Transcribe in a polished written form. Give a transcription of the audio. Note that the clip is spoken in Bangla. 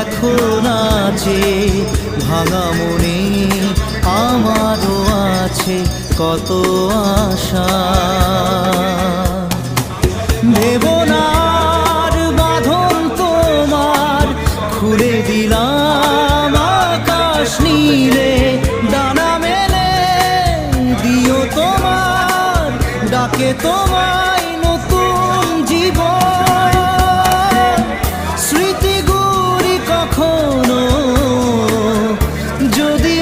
এখন আছে ভাঙা মনে আমারও আছে কত আশা। দেবনার বাঁধন তোমার খুলে দিলাম আকাশ নীলে, ডানা মেলে দিও তোমার ডাকে তোমায় নতুন জীবন। স্মৃতিগুলি কখনো যদি